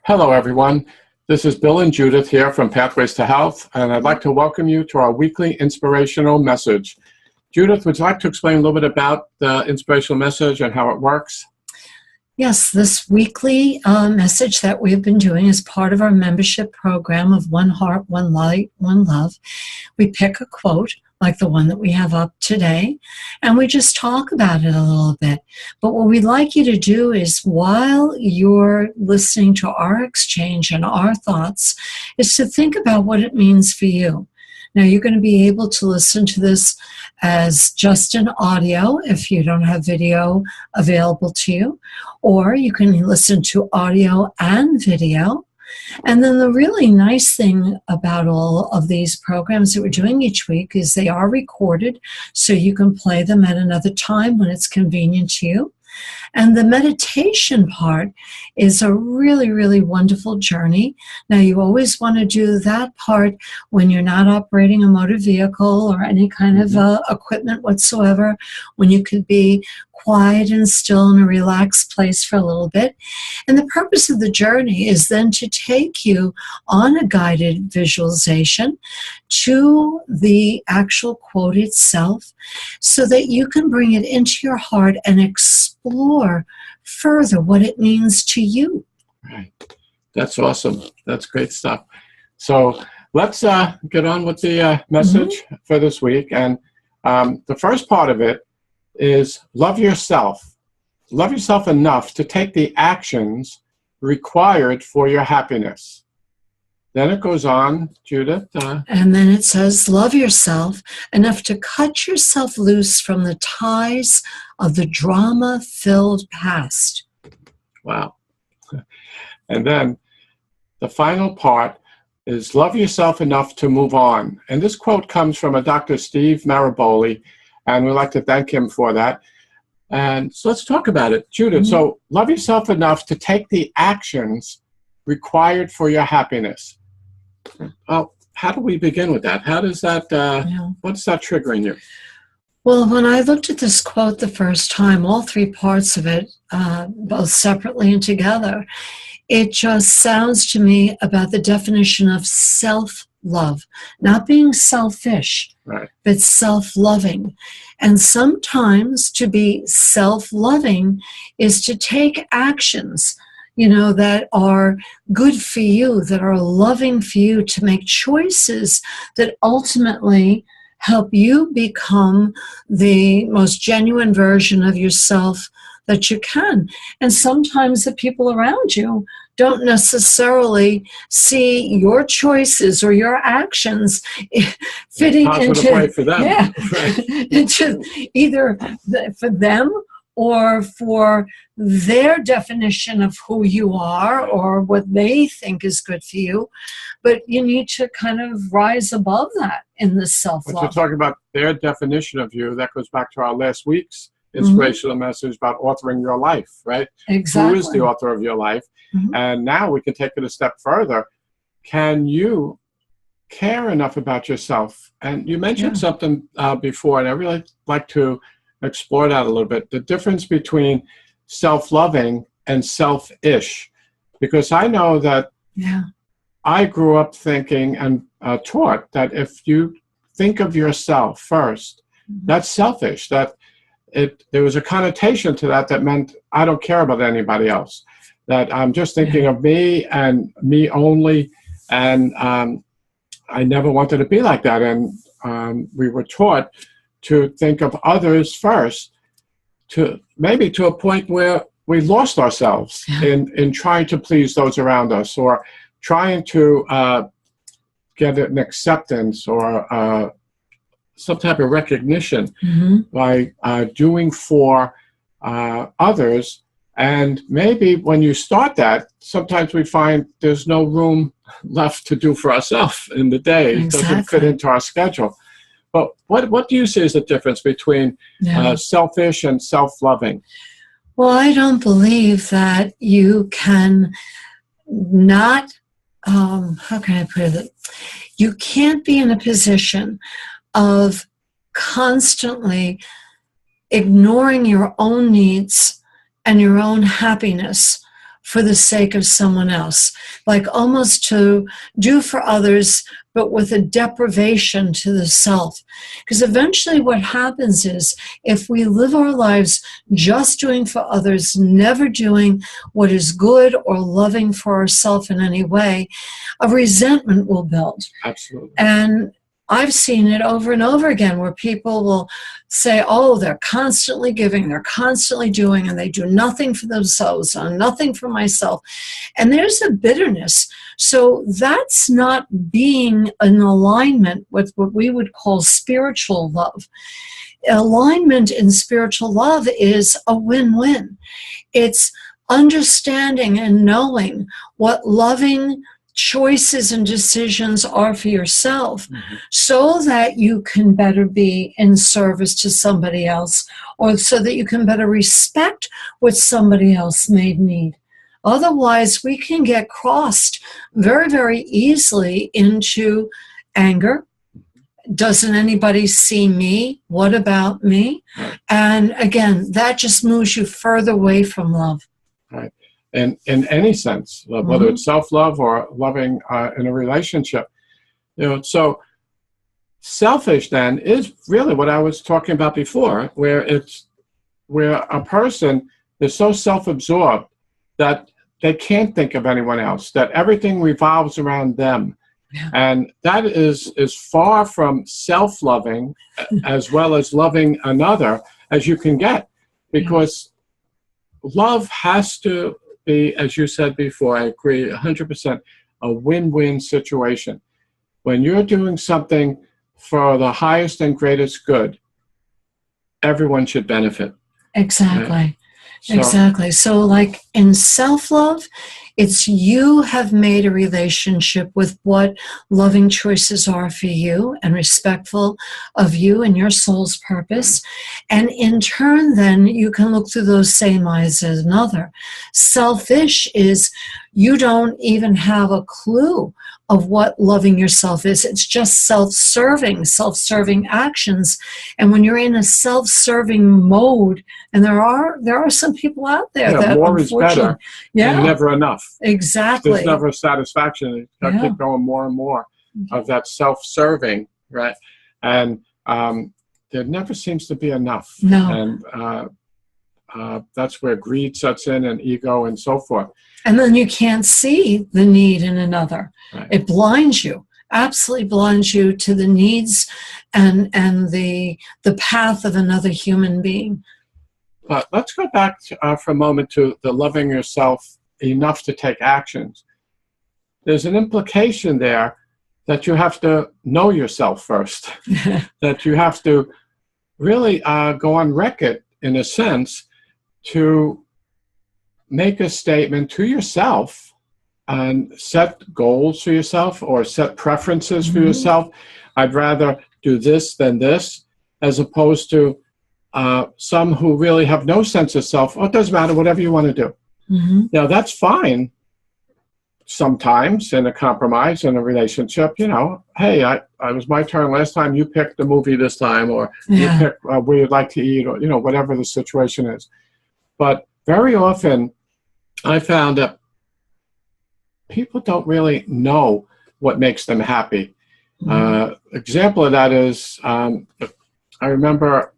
Hello, everyone. This is Bill and Judith here from Pathways to Health, and I'd like to welcome you to our weekly inspirational message. Judith, would you like to explain a little bit about the inspirational message and how it works? Yes, this weekly message that we've been doing is part of our membership program of One Heart, One Light, One Love. We pick a quote, like the one that we have up today, and we just talk about it a little bit. But what we'd like you to do is, while you're listening to our exchange and our thoughts, is to think about what it means for you. Now, you're going to be able to listen to this as just an audio if you don't have video available to you, or you can listen to audio and video. And then the really nice thing about all of these programs that we're doing each week is they are recorded, so you can play them at another time when it's convenient to you. And the meditation part is a really, really wonderful journey. Now, you always want to do that part when you're not operating a motor vehicle or any kind of equipment whatsoever, when you could be quiet and still in a relaxed place for a little bit. And the purpose of the journey is then to take you on a guided visualization to the actual quote itself so that you can bring it into your heart and explore further what it means to you. Right. That's awesome. That's great stuff. So let's get on with the message for this week. And the first part of it is love yourself. Love yourself enough to take the actions required for your happiness. Then it goes on, Judith. And then it says, love yourself enough to cut yourself loose from the ties of the drama-filled past. Wow. And then the final part is love yourself enough to move on. And this quote comes from a Dr. Steve Maraboli, and we'd like to thank him for that. And so let's talk about it. Judith, so love yourself enough to take the actions required for your happiness. Well, how do we begin with that? How does that, what's that triggering you? Well, when I looked at this quote the first time, all three parts of it, both separately and together, it just sounds to me about the definition of self-love, not being selfish, right, but self-loving. And sometimes to be self-loving is to take actions, that are good for you, that are loving for you, to make choices that ultimately help you become the most genuine version of yourself that you can. And sometimes the people around you don't necessarily see your choices or your actions fitting into, way for them. right. into either for them or for their definition of who you are or what they think is good for you. But you need to kind of rise above that in the self-love. But you're talking about their definition of you. That goes back to our last week's inspirational message about authoring your life, right? Exactly. Who is the author of your life? And now we can take it a step further. Can you care enough about yourself? And you mentioned something before, and I really like to explore that a little bit. The difference between self-loving and selfish. Because I know that I grew up thinking and taught that if you think of yourself first, that's selfish. That there was a connotation to that meant I don't care about anybody else. That I'm just thinking of me and me only, and I never wanted to be like that. And we were taught to think of others first, to maybe to a point where we lost ourselves in trying to please those around us, or trying to get an acceptance or some type of recognition by doing for others. And maybe when you start that, sometimes we find there's no room left to do for ourselves in the day. It doesn't fit into our schedule. But what do you see as the difference between selfish and self-loving? Well, I don't believe that you can not, how can I put it? You can't be in a position of constantly ignoring your own needs and your own happiness for the sake of someone else, like almost to do for others, but with a deprivation to the self. Because eventually what happens is, if we live our lives just doing for others, never doing what is good or loving for ourselves in any way, a resentment will build. Absolutely. And I've seen it over and over again where people will say, oh, they're constantly giving, they're constantly doing, and they do nothing for themselves and nothing for myself. And there's a bitterness. So that's not being in alignment with what we would call spiritual love. Alignment in spiritual love is a win-win. It's understanding and knowing what loving choices and decisions are for yourself, so that you can better be in service to somebody else, or so that you can better respect what somebody else may need. Otherwise, we can get crossed very, very easily into anger. Doesn't anybody see me? What about me? And again, that just moves you further away from love. Right. In any sense, whether it's self-love or loving in a relationship. So selfish then is really what I was talking about before, where a person is so self-absorbed that they can't think of anyone else, that everything revolves around them. Yeah. And that is far from self-loving as well as loving another as you can get, because love has to be, as you said before, I agree 100%, a win-win situation. When you're doing something for the highest and greatest good, everyone should benefit. Exactly. Exactly. So like in self-love, it's you have made a relationship with what loving choices are for you and respectful of you and your soul's purpose. And in turn, then you can look through those same eyes as another. Selfish is you don't even have a clue of what loving yourself is. It's just self-serving actions. And when you're in a self-serving mode, and there are some people out there that more is better, and never enough. Exactly. There's never satisfaction. You got to keep going more and more of that self-serving, right? And there never seems to be enough. No. And that's where greed sets in, and ego, and so forth. And then you can't see the need in another. Right. It blinds you, absolutely blinds you to the needs and the path of another human being. But let's go back for a moment to the loving yourself enough to take actions. There's an implication there that you have to know yourself first, that you have to really go on record, in a sense, to make a statement to yourself and set goals for yourself or set preferences for yourself. I'd rather do this than this, as opposed to some who really have no sense of self. Oh, it doesn't matter, whatever you want to do. Now, that's fine sometimes in a compromise, in a relationship. Hey, it was my turn last time, you picked the movie this time, or you picked where you'd like to eat, or whatever the situation is. But very often I found that people don't really know what makes them happy. Example of that is I remember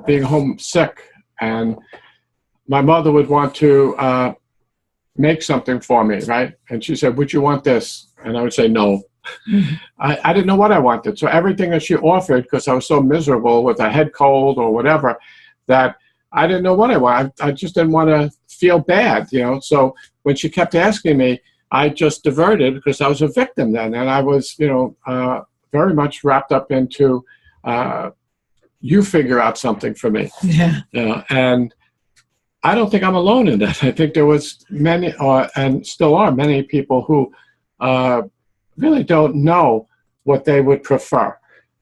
being homesick, and my mother would want to make something for me, right? And she said, would you want this? And I would say no. I didn't know what I wanted. So everything that she offered, because I was so miserable with a head cold or whatever, that I didn't know what I wanted. I just didn't want to feel bad, So when she kept asking me, I just diverted, because I was a victim then. And I was, very much wrapped up into, you figure out something for me. And I don't think I'm alone in that. I think there was many, and still are many people who really don't know what they would prefer.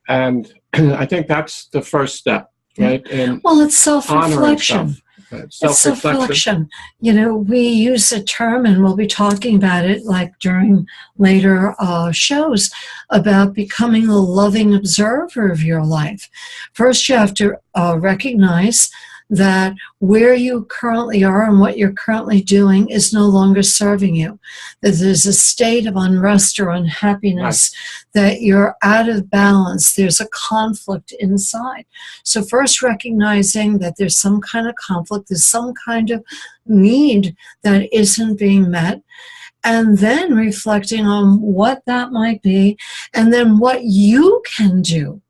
And I think that's the first step. Right? Well, it's self-reflection. It's self-reflection. We use a term, and we'll be talking about it like during later shows, about becoming a loving observer of your life. First, you have to recognize that where you currently are and what you're currently doing is no longer serving you, that there's a state of unrest or unhappiness, that you're out of balance, there's a conflict inside. So first recognizing that there's some kind of conflict, there's some kind of need that isn't being met, and then reflecting on what that might be, and then what you can do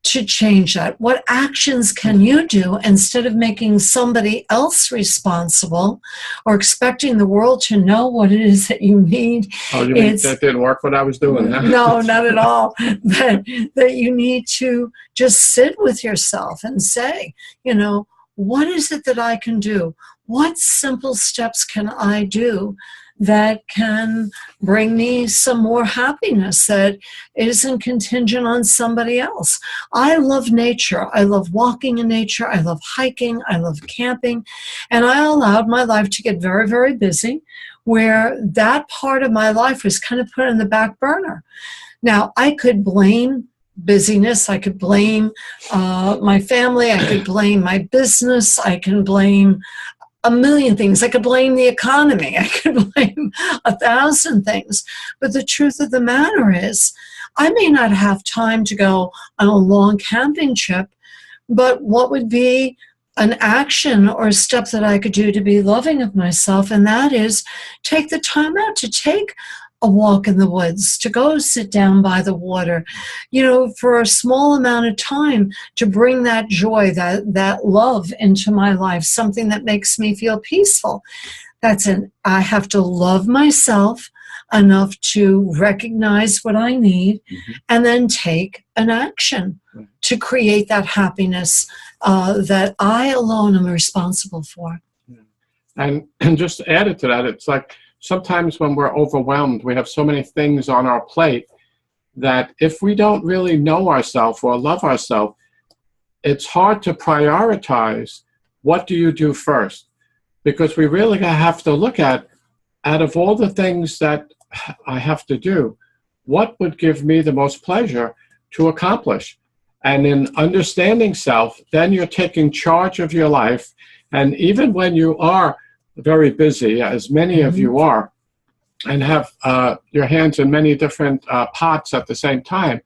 to change that. What actions can you do instead of making somebody else responsible or expecting the world to know what it is that you need? Oh, you mean that didn't work what I was doing? Huh? No, not at all. That you need to just sit with yourself and say, you know, what is it that I can do? What simple steps can I do that can bring me some more happiness that isn't contingent on somebody else? I love nature. I love walking in nature. I love hiking. I love camping. And I allowed my life to get very, very busy, where that part of my life was kind of put on the back burner. Now, I could blame busyness. I could blame my family. I could blame my business. I can blame a million things. I could blame the economy. I could blame 1,000 things. But the truth of the matter is, I may not have time to go on a long camping trip, but what would be an action or a step that I could do to be loving of myself? And that is take the time out to take a walk in the woods, to go sit down by the water, you know, for a small amount of time, to bring that joy, that love into my life, something that makes me feel peaceful. I have to love myself enough to recognize what I need, and then take an action to create that happiness that I alone am responsible for. And just added to that, it's like, sometimes when we're overwhelmed, we have so many things on our plate that if we don't really know ourselves or love ourselves, it's hard to prioritize what do you do first. Because we really have to look at, out of all the things that I have to do, what would give me the most pleasure to accomplish? And in understanding self, then you're taking charge of your life. And even when you are very busy, as many of you are, and have your hands in many different pots at the same time,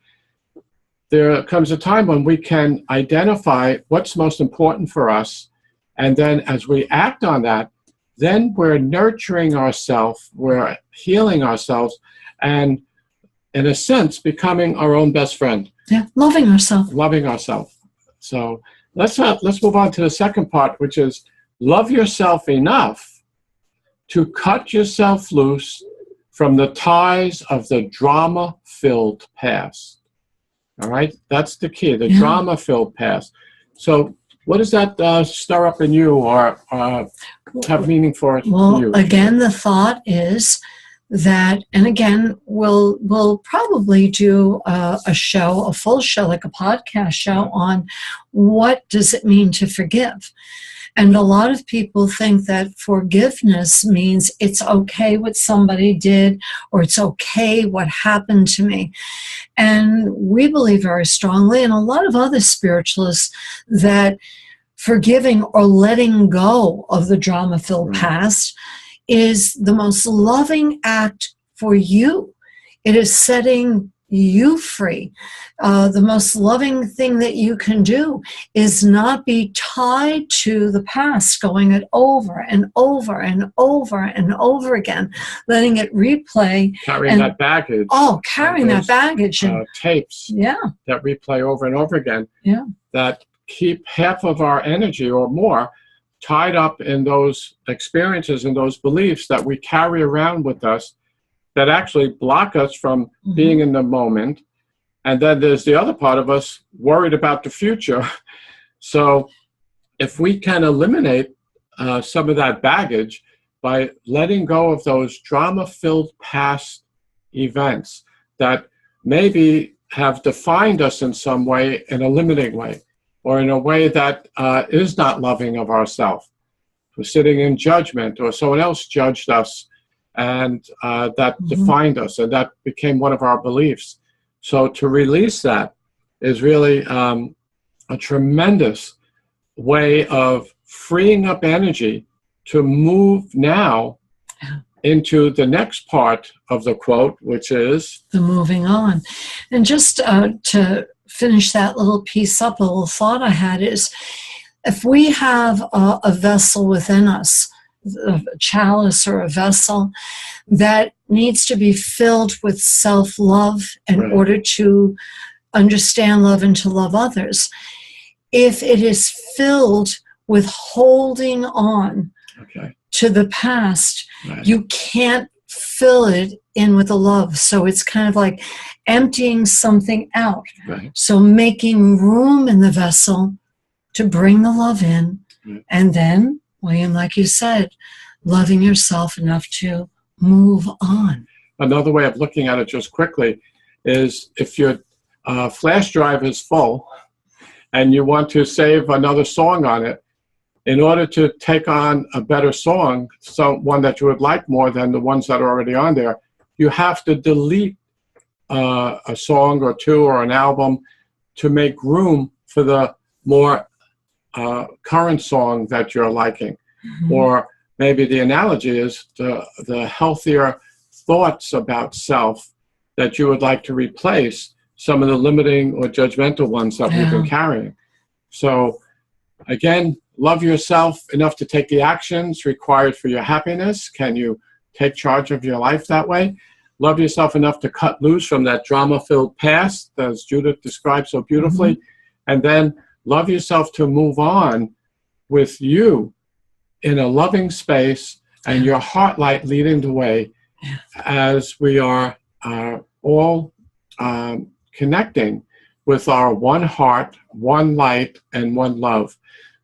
there comes a time when we can identify what's most important for us, and then as we act on that, then we're nurturing ourselves, we're healing ourselves, and in a sense, becoming our own best friend. Yeah, loving ourselves. Loving ourselves. So let's move on to the second part, which is love yourself enough to cut yourself loose from the ties of the drama-filled past. All right? That's the key, the drama-filled past. So what does that stir up in you or have meaning for you? Well, again, the thought is that, and again, we'll probably do a full show, like a podcast show on what does it mean to forgive. And a lot of people think that forgiveness means it's okay what somebody did, or it's okay what happened to me. And we believe very strongly, and a lot of other spiritualists, that forgiving or letting go of the drama-filled past is the most loving act for you. It is setting you free. The most loving thing that you can do is not be tied to the past, going it over and over and over and over again, letting it replay. Carrying that baggage. Oh, carrying that baggage. And tapes that replay over and over again. Yeah. That keep half of our energy or more tied up in those experiences and those beliefs that we carry around with us, that actually block us from being in the moment. And then there's the other part of us worried about the future. So if we can eliminate some of that baggage by letting go of those drama-filled past events that maybe have defined us in some way, in a limiting way, or in a way that is not loving of ourselves. We're sitting in judgment, or someone else judged us, and that defined us, and that became one of our beliefs. So to release that is really a tremendous way of freeing up energy to move now into the next part of the quote, which is the moving on. And just to finish that little piece up, a little thought I had is, if we have a vessel within us, a chalice or a vessel that needs to be filled with self-love in order to understand love and to love others, if it is filled with holding on to the past, you can't fill it in with the love. So it's kind of like emptying something out. So making room in the vessel to bring the love in, and then, William, like you said, loving yourself enough to move on. Another way of looking at it just quickly is, if your flash drive is full and you want to save another song on it, in order to take on a better song, one that you would like more than the ones that are already on there, you have to delete a song or two or an album to make room for the more current song that you're liking. Or maybe the analogy is the healthier thoughts about self that you would like to replace some of the limiting or judgmental ones that we've been carrying. So again, love yourself enough to take the actions required for your happiness. Can you take charge of your life that way? Love yourself enough to cut loose from that drama-filled past, as Judith described so beautifully. And then love yourself to move on with you in a loving space and your heart light leading the way, as we are all connecting with our one heart, one light, and one love.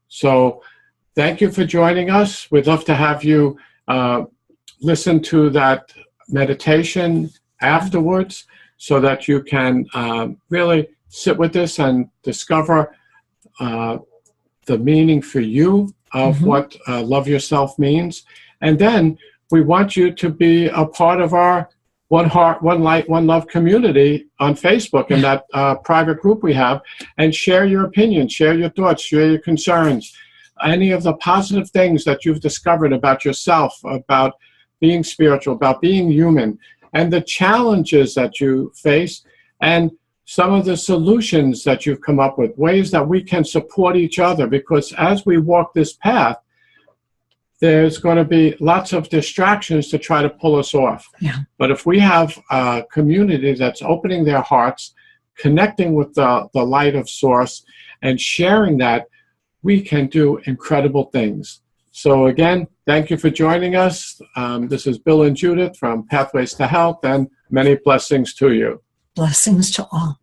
So thank you for joining us. We'd love to have you listen to that meditation afterwards, so that you can really sit with this and discover the meaning for you of what love yourself means. And then we want you to be a part of our One Heart, One Light, One Love community on Facebook, in that private group we have, and share your opinions, share your thoughts, share your concerns, any of the positive things that you've discovered about yourself, about being spiritual, about being human, and the challenges that you face, and some of the solutions that you've come up with, ways that we can support each other. Because as we walk this path, there's going to be lots of distractions to try to pull us off. But if we have a community that's opening their hearts, connecting with the light of Source, and sharing that, we can do incredible things. So again, thank you for joining us. This is Bill and Judith from Pathways to Health, and many blessings to you. Blessings to all.